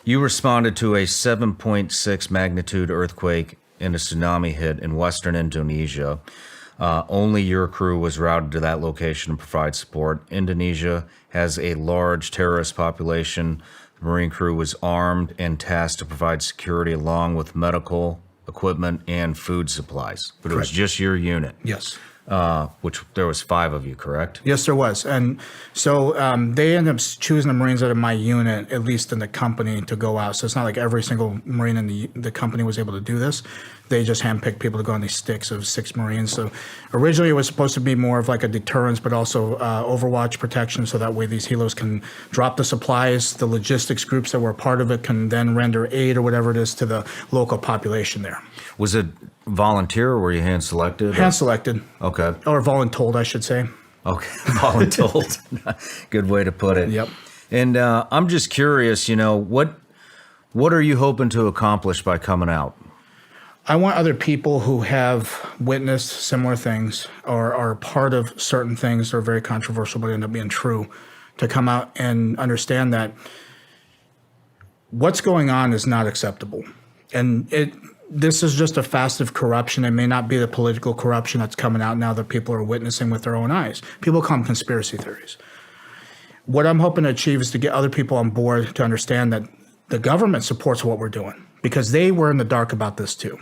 You responded to a 7.6 magnitude earthquake and a tsunami hit in western Indonesia. Only your crew was routed to that location to provide support. Indonesia has a large terrorist population. The Marine crew was armed and tasked to provide security along with medical equipment and food supplies. But it was just your unit. Yes. Which there was 5 of you, correct? Yes, there was. And so they ended up choosing the Marines out of my unit, at least in the company, to go out. So it's not like every single Marine in the company was able to do this. They just handpicked people to go on these sticks of 6 Marines. So originally it was supposed to be more of like a deterrence, but also overwatch protection. So that way these helos can drop the supplies. The logistics groups that were a part of it can then render aid or whatever it is to the local population there. Was it volunteer or were you hand selected? Hand selected. Okay. Or voluntold, I should say. Okay, voluntold. Good way to put it. Yep. And I'm just curious, what are you hoping to accomplish by coming out? I want other people who have witnessed similar things or are part of certain things that are very controversial but end up being true to come out and understand that what's going on is not acceptable. And this is just a facet of corruption. It may not be the political corruption that's coming out now that people are witnessing with their own eyes. People call them conspiracy theories. What I'm hoping to achieve is to get other people on board to understand that the government supports what we're doing because they were in the dark about this too.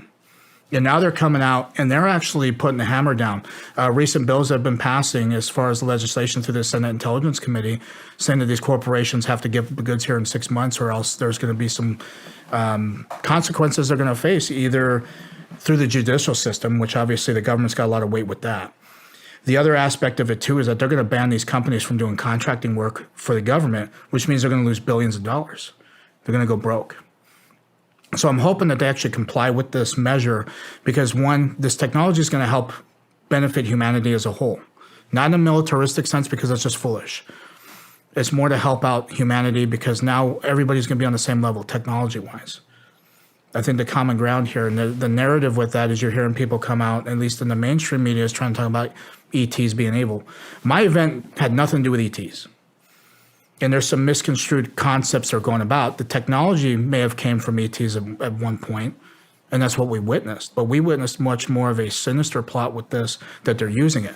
And now they're coming out and they're actually putting the hammer down. Recent bills that have been passing as far as legislation through the Senate Intelligence Committee saying that these corporations have to give the goods here in 6 months or else there's going to be some consequences they're going to face either through the judicial system, which obviously the government's got a lot of weight with that. The other aspect of it too is that they're going to ban these companies from doing contracting work for the government, which means they're going to lose billions of dollars. They're going to go broke. So I'm hoping that they actually comply with this measure because one, this technology is going to help benefit humanity as a whole. Not in a militaristic sense because that's just foolish. It's more to help out humanity because now everybody's going to be on the same level technology-wise. I think the common ground here and the narrative with that is you're hearing people come out, at least in the mainstream media, is trying to talk about ETs being evil. My event had nothing to do with ETs. And there's some misconstrued concepts that are going about. The technology may have came from ETs at one point, and that's what we witnessed. But we witnessed much more of a sinister plot with this, that they're using it.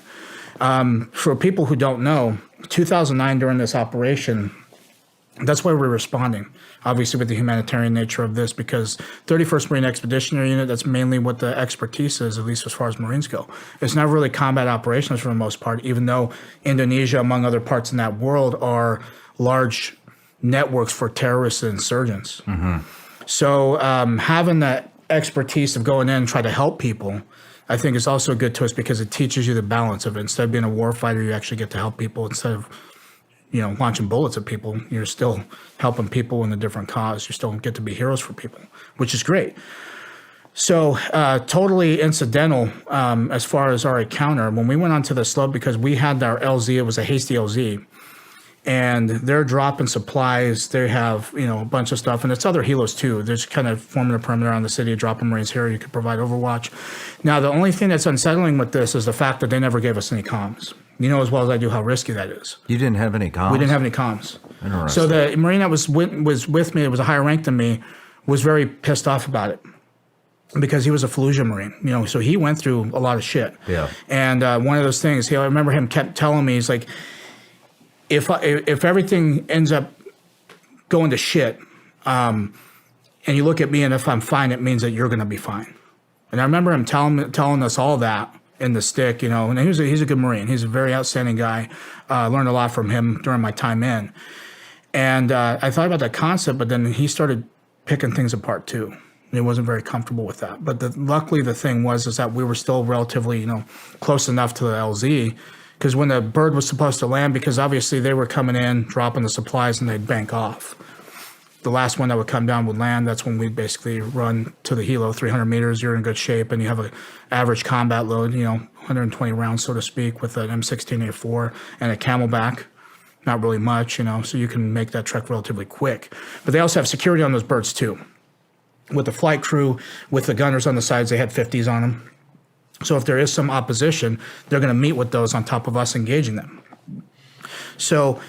For people who don't know, 2009 during this operation, that's why we're responding, obviously with the humanitarian nature of this, because 31st Marine Expeditionary Unit, that's mainly what the expertise is, at least as far as Marines go. It's not really combat operations for the most part, even though Indonesia, among other parts in that world, are large networks for terrorists and insurgents. Mm-hmm. So having that expertise of going in and try to help people, I think is also good to us because it teaches you the balance of it. Instead of being a war fighter, you actually get to help people. Instead of, launching bullets at people, you're still helping people in a different cause. You still get to be heroes for people, which is great. So totally incidental as far as our encounter. When we went onto the slope, because we had our LZ, it was a hasty LZ, and they're dropping supplies. They have, a bunch of stuff, and it's other helos too. They're just kind of forming a perimeter around the city, dropping Marines here. You could provide overwatch. Now, the only thing that's unsettling with this is the fact that they never gave us any comms. You know as well as I do how risky that is. You didn't have any comms? We didn't have any comms. Interesting. So the Marine that was with me, it was a higher rank than me, was very pissed off about it because he was a Fallujah Marine, so he went through a lot of shit. Yeah. And one of those things, I remember him kept telling me, he's like, if everything ends up going to shit, and you look at me and if I'm fine, it means that you're going to be fine. And I remember him telling us all that in the stick, and he's a good Marine. He's a very outstanding guy. Learned a lot from him during my time in. And I thought about that concept, but then he started picking things apart too. He wasn't very comfortable with that. But luckily the thing was that we were still relatively, close enough to the LZ, because when the bird was supposed to land, because obviously they were coming in, dropping the supplies, and they'd bank off. The last one that would come down would land. That's when we basically run to the helo, 300 meters. You're in good shape, and you have an average combat load, 120 rounds, so to speak, with an M16A4 and a Camelback. Not really much, so you can make that trek relatively quick. But they also have security on those birds too. With the flight crew, with the gunners on the sides, they had 50s on them. So if there is some opposition, they're going to meet with those on top of us engaging them. So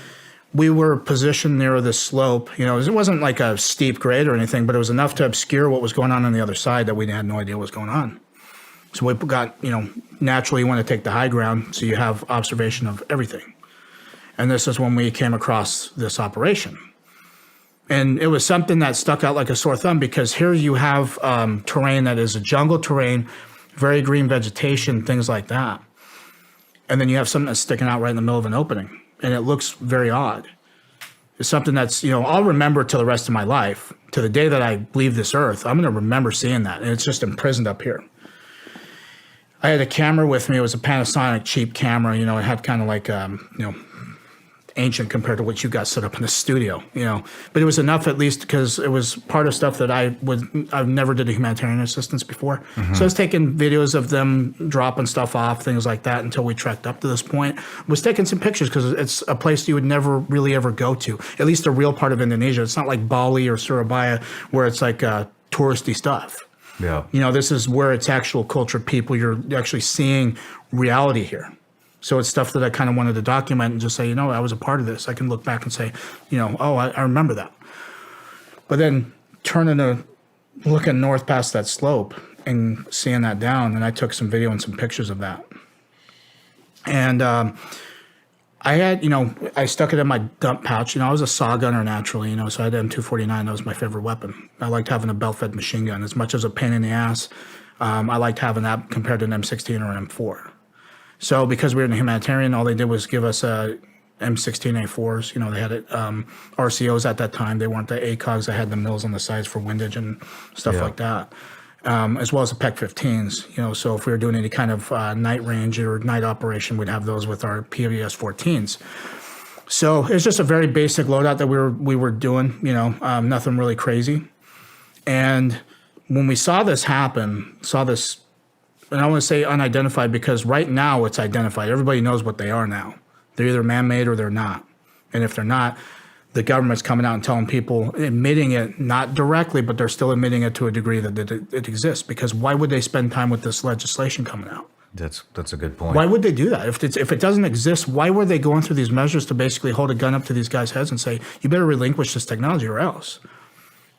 we were positioned near the slope. You know, it wasn't like a steep grade or anything, but it was enough to obscure what was going on the other side that we had no idea what was going on. So we got, you know, naturally you want to take the high ground so you have observation of everything. And this is when we came across this operation. And it was something that stuck out like a sore thumb because here you have terrain that is a jungle terrain, very green vegetation, things like that. And then you have something that's sticking out right in the middle of an opening. And it looks very odd. It's something that's, you know, I'll remember till the rest of my life. To the day that I leave this earth, I'm going to remember seeing that. And it's just imprisoned up here. I had a camera with me. It was a Panasonic cheap camera. You know, it had kind of like, you know, ancient compared to what you got set up in the studio, you know. But it was enough at least because it was part of stuff that I've never did a humanitarian assistance before. So I was taking videos of them dropping stuff off, things like that, until we trekked up to this point. Was taking some pictures because it's a place you would never really ever go to, at least the real part of Indonesia. It's not like Bali or Surabaya where it's like touristy stuff. Yeah. You know, this is where it's actual cultured people. You're actually seeing reality here. So it's stuff that I kind of wanted to document and just say, you know, I was a part of this. I can look back and say, you know, oh, I remember that. But then looking north past that slope and seeing that down, and I took some video and some pictures of that. And I had, you know, I stuck it in my dump pouch. You know, I was a saw gunner naturally, you know, so I had M249. That was my favorite weapon. I liked having a belt-fed machine gun. As much as a pain in the ass, I liked having that compared to an M16 or an M4. So because we were in the humanitarian, all they did was give us M16A4s. You know, they had RCOs at that time. They weren't the ACOGs. They had the mills on the sides for windage and stuff like that, as well as the PEC-15s. You know, so if we were doing any kind of night range or night operation, we'd have those with our PBS-14s. So it's just a very basic loadout that we were doing. You know, nothing really crazy. And when we saw this happen, and I want to say unidentified because right now it's identified. Everybody knows what they are now. They're either man-made or they're not. And if they're not, the government's coming out and telling people, admitting it, not directly, but they're still admitting it to a degree that it exists. Because why would they spend time with this legislation coming out? That's a good point. Why would they do that? If it doesn't exist, why were they going through these measures to basically hold a gun up to these guys' heads and say, you better relinquish this technology or else?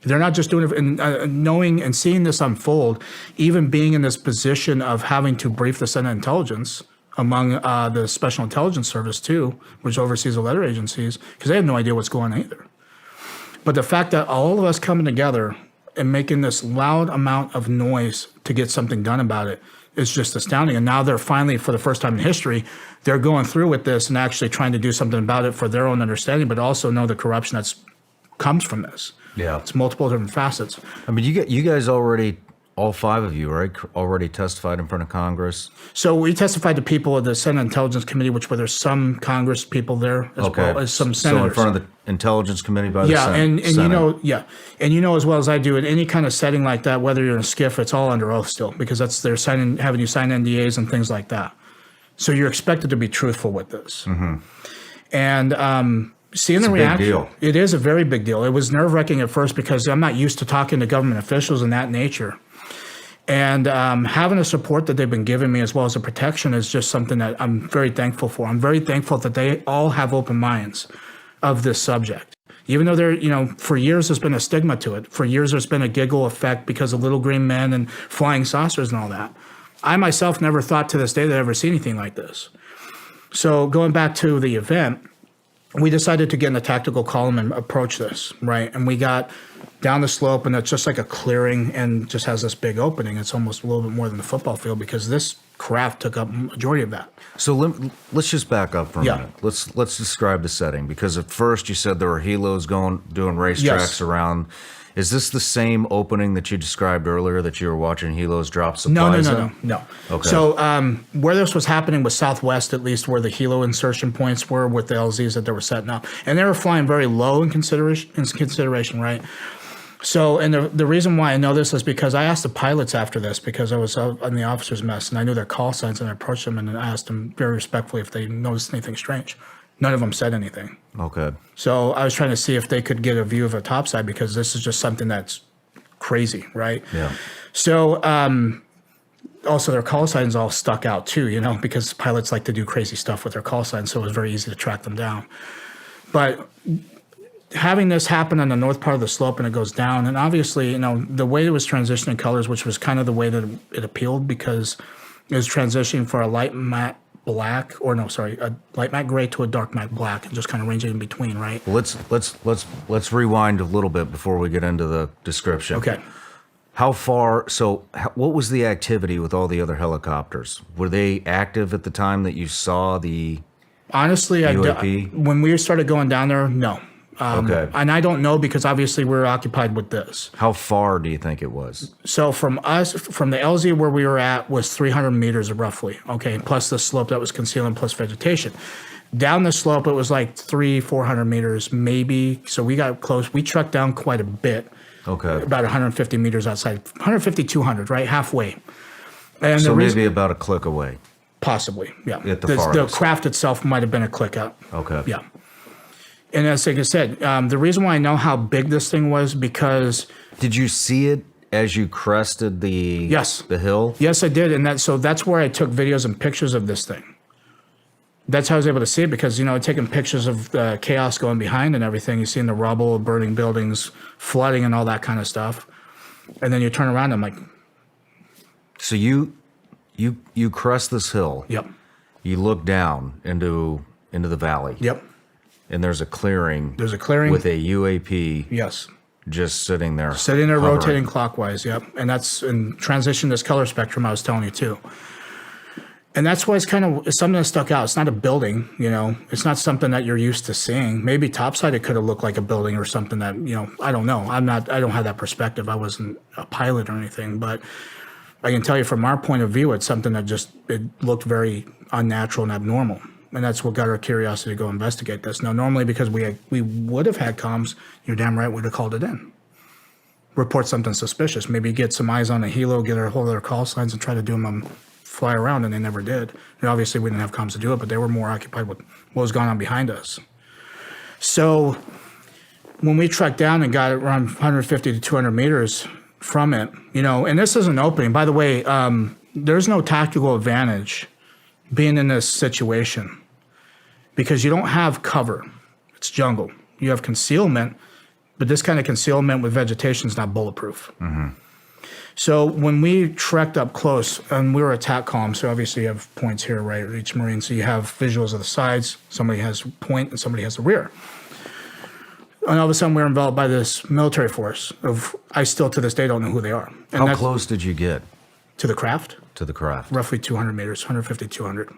They're not just doing it, and knowing and seeing this unfold, even being in this position of having to brief the Senate Intelligence among the Special Intelligence Service too, which oversees the letter agencies, because they have no idea what's going on either. But the fact that all of us coming together and making this loud amount of noise to get something done about it is just astounding. And now they're finally, for the first time in history, they're going through with this and actually trying to do something about it for their own understanding, but also know the corruption that comes from this. Yeah. It's multiple different facets. I mean, you guys already, all five of you, right, already testified in front of Congress? So we testified to people of the Senate Intelligence Committee, which where there's some Congress people there as well as some senators. So in front of the Intelligence Committee by the Senate? And you know, and you know as well as I do, in any kind of setting like that, whether you're in a SCIF, it's all under oath still, because they're having you sign NDAs and things like that. So you're expected to be truthful with this. Mm-hmm. And seeing the reaction, it is a very big deal. It was nerve-wracking at first because I'm not used to talking to government officials in that nature. And having the support that they've been giving me as well as the protection is just something that I'm very thankful for. I'm very thankful that they all have open minds of this subject. Even though there, you know, for years there's been a stigma to it. For years there's been a giggle effect because of little green men and flying saucers and all that. I myself never thought to this day that I'd ever see anything like this. So going back to the event, we decided to get in a tactical column and approach this, right? And we got down the slope, and it's just like a clearing and just has this big opening. It's almost a little bit more than the football field because this craft took up a majority of that. So let's just back up for a minute. Let's describe the setting, because at first you said there were helos doing racetracks around. Is this the same opening that you described earlier that you were watching helos drop supplies No. Okay. So where this was happening was southwest, at least where the helo insertion points were with the LZs that they were setting up. And they were flying very low in consideration, right? So, and the reason why I know this is because I asked the pilots after this, because I was on the officers' mess, and I knew their call signs, and I approached them and I asked them very respectfully if they noticed anything strange. None of them said anything. Okay. So I was trying to see if they could get a view of a topside, because this is just something that's crazy, right? Yeah. So also their call signs all stuck out too, you know, because pilots like to do crazy stuff with their call signs, so it was very easy to track them down. But having this happen on the north part of the slope and it goes down, and obviously, the way it was transitioning colors, which was kind of the way that it appealed, because it was transitioning for a light matte black, a light matte gray to a dark matte black, and just kind of ranging in between, right? Let's rewind a little bit before we get into the description. Okay. What was the activity with all the other helicopters? Were they active at the time that you saw the Honestly, UAP? When we started going down there, no. Okay. And I don't know, because obviously we're occupied with this. How far do you think it was? So from the LZ where we were at was 300 meters roughly, okay, plus the slope that was concealing plus vegetation. Down the slope, it was like 400 meters maybe. So we got close. We trucked down quite a bit. Okay. About 150 meters outside, 150, 200, right? Halfway. And So maybe about a click away. Possibly, yeah. At the The farthest. craft itself might have been a click up. Okay. Yeah. And as like I said, the reason why I know how big this thing was because Did you see it as you crested the Yes. the hill? yes, I did, and that's where I took videos and pictures of this thing. That's how I was able to see it because taking pictures of the chaos going behind and everything. You see in the rubble, burning buildings, flooding, and all that kind of stuff. And then you turn around, and I'm like, So you crest this hill. yep, You look down into the valley. yep. And there's a clearing. There's a clearing with a UAP Yes. just sitting there. Sitting there hovering. rotating clockwise, yep. And that's in transition this color spectrum I was telling you too. And that's why it's something that stuck out. It's not a building, It's not something that you're used to seeing. Maybe topside it could have looked like a building or something that, I don't know. I don't have that perspective. I wasn't a pilot or anything, but I can tell you from our point of view, it's something that it looked very unnatural and abnormal. And that's what got our curiosity to go investigate this. Now, normally because we would have had comms, you're damn right we'd have called it in. Report something suspicious. Maybe get some eyes on a helo, get a hold of their call signs and try to do them fly around, and they never did. And obviously we didn't have comms to do it, but they were more occupied with what was going on behind us. So when we trekked down and got around 150 to 200 meters from it, and this is an opening. By the way, there's no tactical advantage being in this situation because you don't have cover. It's jungle. You have concealment, but this kind of concealment with vegetation is not bulletproof. Mm-hmm. So when we trekked up close, and we were attack column, so obviously you have points here, right, each Marine. So you have visuals of the sides, somebody has point, and somebody has the rear. And all of a sudden we're enveloped by this military force I still to this day don't know who they are. And How close did you get to the craft? to the craft? Roughly 200 meters, 150, 200.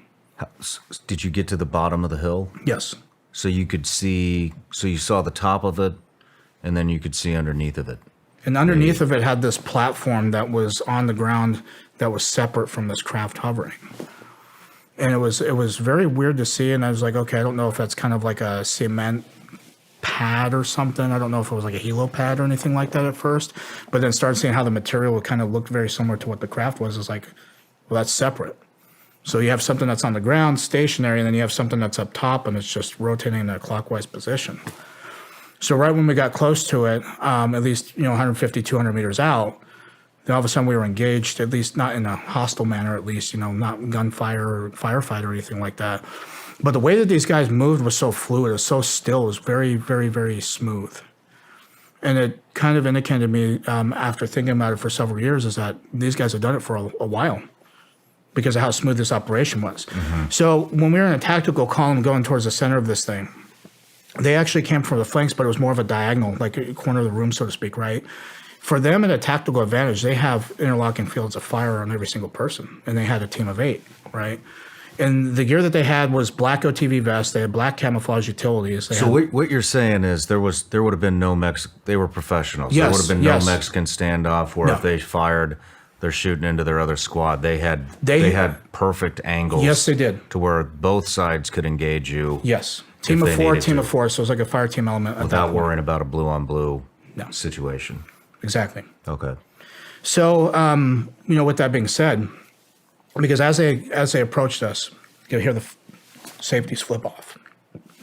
Did you get to the bottom of the hill? Yes. So you could see, so you saw the top of it, and then you could see underneath of it. And underneath of it had this platform that was on the ground that was separate from this craft hovering. And it was very weird to see. And I was like, okay, I don't know if that's kind of like a cement pad or something. I don't know if it was like a helo pad or anything like that at first. But then started seeing how the material kind of looked very similar to what the craft was. It's like, well, that's separate. So you have something that's on the ground, stationary, and then you have something that's up top, and it's just rotating in a clockwise position. So right when we got close to it, at least 150, 200 meters out, then all of a sudden we were engaged, at least not in a hostile manner, at least, not gunfire or firefight or anything like that. But the way that these guys moved was so fluid, it was so still, it was very, very, very smooth. And it kind of indicated to me, after thinking about it for several years, is that these guys have done it for a while because of how smooth this operation was. Mm-hmm. So when we were in a tactical column going towards the center of this thing, they actually came from the flanks, but it was more of a diagonal, like a corner of the room, so to speak, right? For them, at a tactical advantage, they have interlocking fields of fire on every single person, and they had a team of 8, right? And the gear that they had was black OTV vests. They had black camouflage utilities. So what you're saying is there would have been no they were professionals. Yes, there would have been yes. no Mexican standoff where No. if they fired, they're shooting into their other squad. They had perfect angles. Yes, they did. To where both sides could engage you. Yes. Team of 4, team of 4. So it was like a fire team element. Without worrying about a blue on blue No. situation. Exactly. Okay. So, with that being said, because as they approached us, you hear the safeties flip off.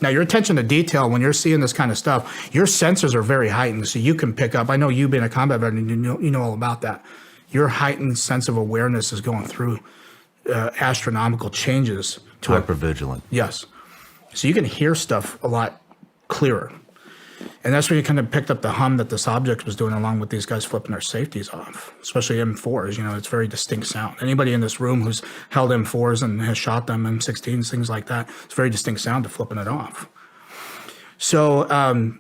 Now, your attention to detail, when you're seeing this kind of stuff, your senses are very heightened, so you can pick up. I know you being a combat veteran, you know all about that. Your heightened sense of awareness is going through astronomical changes. Hypervigilant. Yes. So you can hear stuff a lot clearer. And that's when you kind of picked up the hum that this object was doing, along with these guys flipping their safeties off, especially M4s. You know, it's very distinct sound. Anybody in this room who's held M4s and has shot them, M16s, things like that, it's very distinct sound to flipping it off. So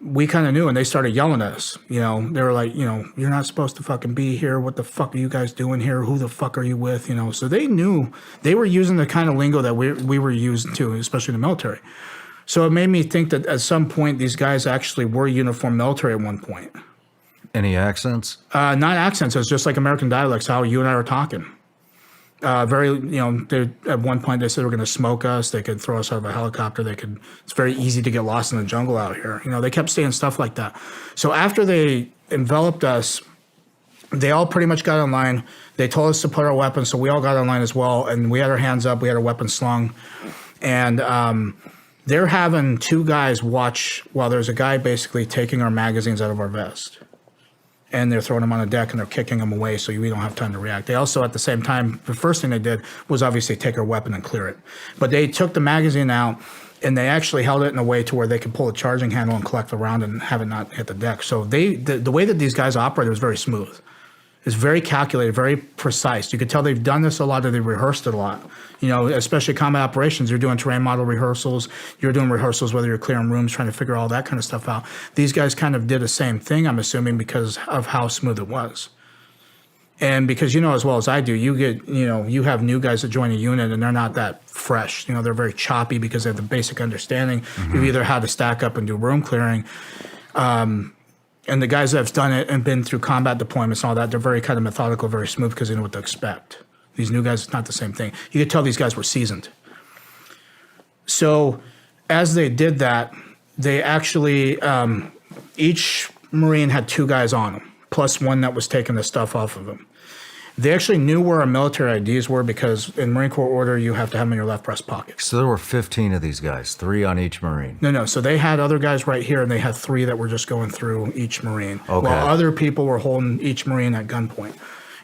we kind of knew, and they started yelling at us. You know, they were like, you know, you're not supposed to fucking be here. What the fuck are you guys doing here? Who the fuck are you with? You know, so they knew they were using the kind of lingo that we were using too, especially in the military. So it made me think that at some point these guys actually were uniformed military at one point. Any accents? Not accents. It's just like American dialects, how you and I are talking. Very, you know, at one point they said they were going to smoke us. They could throw us out of a helicopter. It's very easy to get lost in the jungle out here. You know, they kept saying stuff like that. So after they enveloped us, they all pretty much got in line. They told us to put our weapons, so we all got in line as well. And we had our hands up. We had our weapons slung. And they're having two guys watch while there's a guy basically taking our magazines out of our vest. And they're throwing them on the deck and they're kicking them away so we don't have time to react. They also, at the same time, the first thing they did was obviously take our weapon and clear it. But they took the magazine out and they actually held it in a way to where they could pull the charging handle and collect the round and have it not hit the deck. So the way that these guys operated was very smooth. It's very calculated, very precise. You could tell they've done this a lot, or they've rehearsed it a lot. You know, especially combat operations, you're doing terrain model rehearsals, you're doing rehearsals whether you're clearing rooms, trying to figure all that kind of stuff out. These guys kind of did the same thing, I'm assuming, because of how smooth it was. And because you know as well as I do, you have new guys that join a unit and they're not that fresh. You know, they're very choppy because they have the basic understanding of either how to stack up and do room clearing. And the guys that have done it and been through combat deployments and all that, they're very kind of methodical, very smooth because they know what to expect. These new guys, it's not the same thing. You could tell these guys were seasoned. So as they did that, they actually, each Marine had two guys on them, plus one that was taking the stuff off of them. They actually knew where our military IDs were because in Marine Corps order, you have to have them in your left breast pocket. So there were 15 of these guys, 3 on each Marine. No. So they had other guys right here, and they had 3 that were just going through each Marine, okay, while other people were holding each Marine at gunpoint.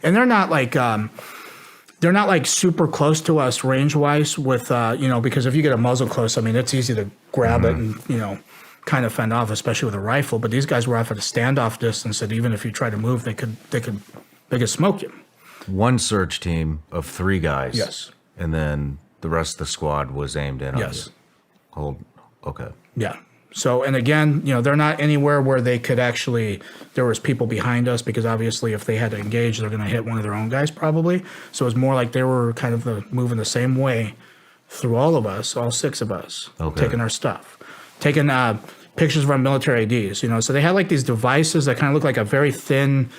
And they're not like super close to us range wise with because if you get a muzzle close, I mean it's easy to grab it and kind of fend off, especially with a rifle. But these guys were off at a standoff distance that even if you try to move, they could smoke you. One search team of 3 guys. Yes. And then the rest of the squad was aimed in Yes. on you. Okay. Yeah. So, and again, they're not anywhere where they could actually, there was people behind us because obviously if they had to engage, they're going to hit one of their own guys probably. So it was more like they were kind of moving the same way through all of us, all 6 of us, taking our stuff, taking pictures of our military IDs, So they had like these devices that kind of look like a very thin,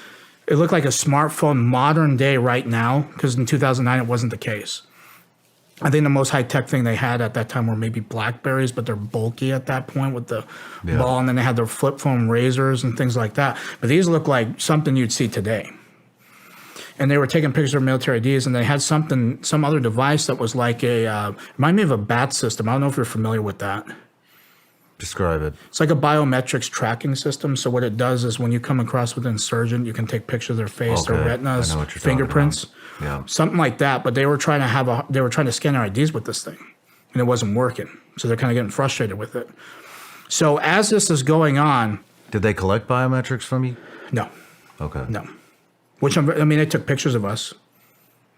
it looked like a smartphone modern day right now, because in 2009 it wasn't the case. I think the most high-tech thing they had at that time were maybe Blackberries, but they're bulky at that point with the ball, and then they had their flip phone razors and things like that. But these look like something you'd see today. And they were taking pictures of military IDs, and they had some other device that was like reminded me of a BAT system. I don't know if you're familiar with that. Describe it. It's like a biometrics tracking system. So what it does is when you come across with an insurgent, you can take pictures of their face, their retinas, fingerprints, something like that. But they were trying to scan our IDs with this thing, and it wasn't working. So they're kind of getting frustrated with it. So as this is going on, did they collect biometrics from you? No. Okay. No. Which they took pictures of us.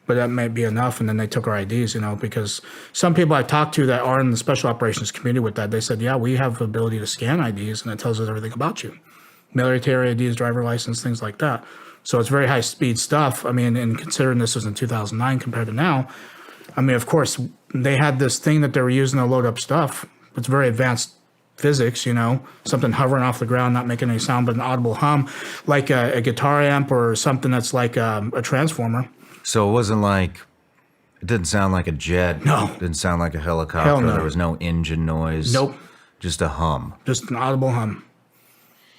But that may be enough, and then they took our IDs, because some people I talked to that are in the special operations community with that, they said, yeah, we have the ability to scan IDs, and it tells us everything about you. Military IDs, driver license, things like that. So it's very high-speed stuff. I mean, and considering this was in 2009 compared to now, I mean, of course, they had this thing that they were using to load up stuff. It's very advanced physics, something hovering off the ground, not making any sound, but an audible hum, like a guitar amp or something that's like a transformer. So it didn't sound like a jet. No. It didn't sound like a helicopter. Hell no. There was no engine noise. Nope. Just a hum. Just an audible hum.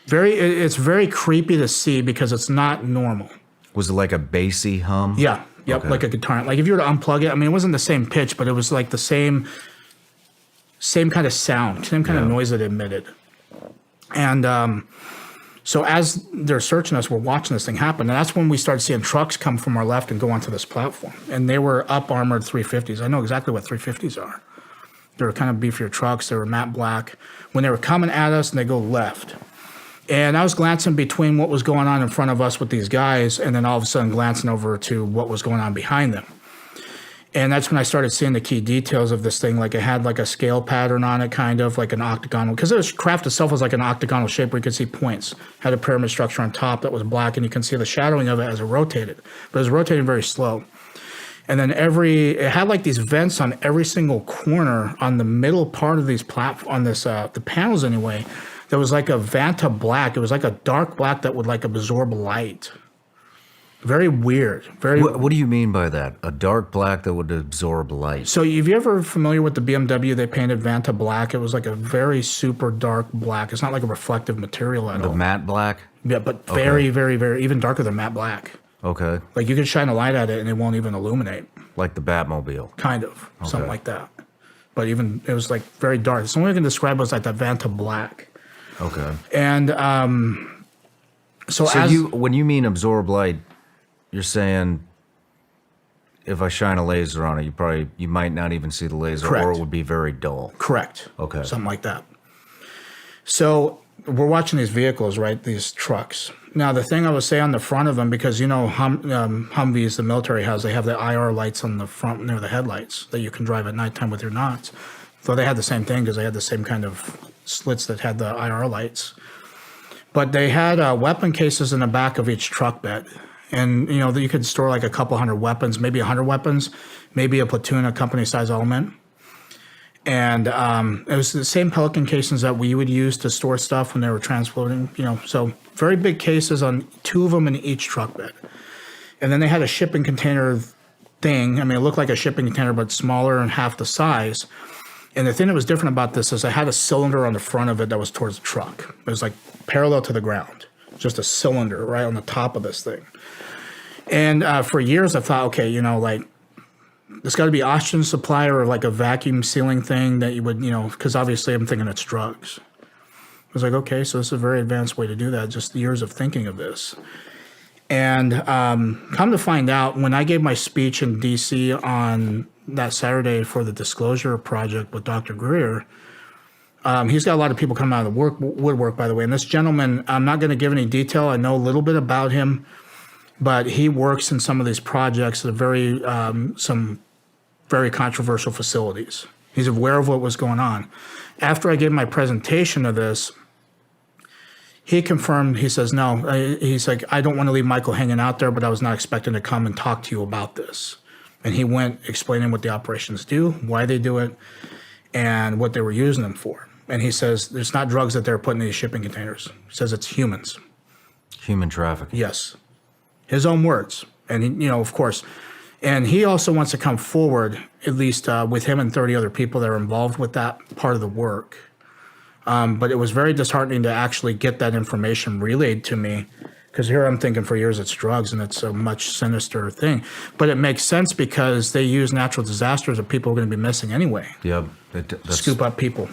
It's very creepy to see because it's not normal. Was it like a bassy hum? Yeah. Yep. Okay. Like a guitar. Like if you were to unplug it, I mean, it wasn't the same pitch, but it was like the same kind of sound, same kind of noise that it emitted. And, so as they're searching us, we're watching this thing happen. And that's when we started seeing trucks come from our left and go onto this platform. And they were up armored 350s. I know exactly what 350s are. They were kind of beefier trucks. They were matte black. When they were coming at us, and they go left. And I was glancing between what was going on in front of us with these guys, and then all of a sudden glancing over to what was going on behind them. And that's when I started seeing the key details of this thing. Like it had like a scale pattern on it, kind of like an octagonal, because the craft itself was like an octagonal shape where you could see points. Had a pyramid structure on top that was black, and you can see the shadowing of it as it rotated. But it was rotating very slow. And then it had like these vents on every single corner on the middle part of these the panels anyway. There was like a Vanta black. It was like a dark black that would like absorb light. Very weird. What do you mean by that? A dark black that would absorb light? So if you ever familiar with the BMW, they painted Vanta black. It was like a very super dark black. It's not like a reflective material at all. The matte black? Yeah, but very, very, very, even darker than matte black. Okay. Like you can shine a light at it and it won't even illuminate. Like the Batmobile? Kind of. Something like that. But even, it was like very dark. The only way I can describe it was like that Vanta black. Okay. And when you mean absorb light, you're saying if I shine a laser on it, you might not even see the laser, Correct. or it would be very dull. Correct. Okay. Something like that. So we're watching these vehicles, right? These trucks. Now, the thing I would say on the front of them, because Humvees, the military has, they have the IR lights on the front near the headlights that you can drive at nighttime with your knots. So they had the same thing because they had the same kind of slits that had the IR lights. But they had weapon cases in the back of each truck bed. And, you could store like a couple hundred weapons, maybe 100 weapons, maybe a platoon, a company-size element. And it was the same Pelican casings that we would use to store stuff when they were transporting, So very big cases on 2 of them in each truck bed. And then they had a shipping container thing. I mean, it looked like a shipping container, but smaller and half the size. And the thing that was different about this is it had a cylinder on the front of it that was towards the truck. It was like parallel to the ground, just a cylinder right on the top of this thing. And for years I thought, okay, like there's got to be oxygen supply or like a vacuum sealing thing that you would, because obviously I'm thinking it's drugs. I was like, okay, so this is a very advanced way to do that, just years of thinking of this. And come to find out, when I gave my speech in D.C. on that Saturday for the Disclosure Project with Dr. Greer, he's got a lot of people coming out of the woodwork, by the way. And this gentleman, I'm not going to give any detail. I know a little bit about him, but he works in some of these projects at some very controversial facilities. He's aware of what was going on. After I gave my presentation of this, he confirmed, he says, no, he's like, I don't want to leave Michael hanging out there, but I was not expecting to come and talk to you about this. And he went explaining what the operations do, why they do it, and what they were using them for. And he says, there's not drugs that they're putting in these shipping containers. He says it's humans. Human trafficking. Yes. His own words. And, of course. And he also wants to come forward, at least with him and 30 other people that are involved with that part of the work. But it was very disheartening to actually get that information relayed to me, because here I'm thinking for years it's drugs and it's a much sinister thing. But it makes sense because they use natural disasters that people are going to be missing anyway. Yep. Scoop up people.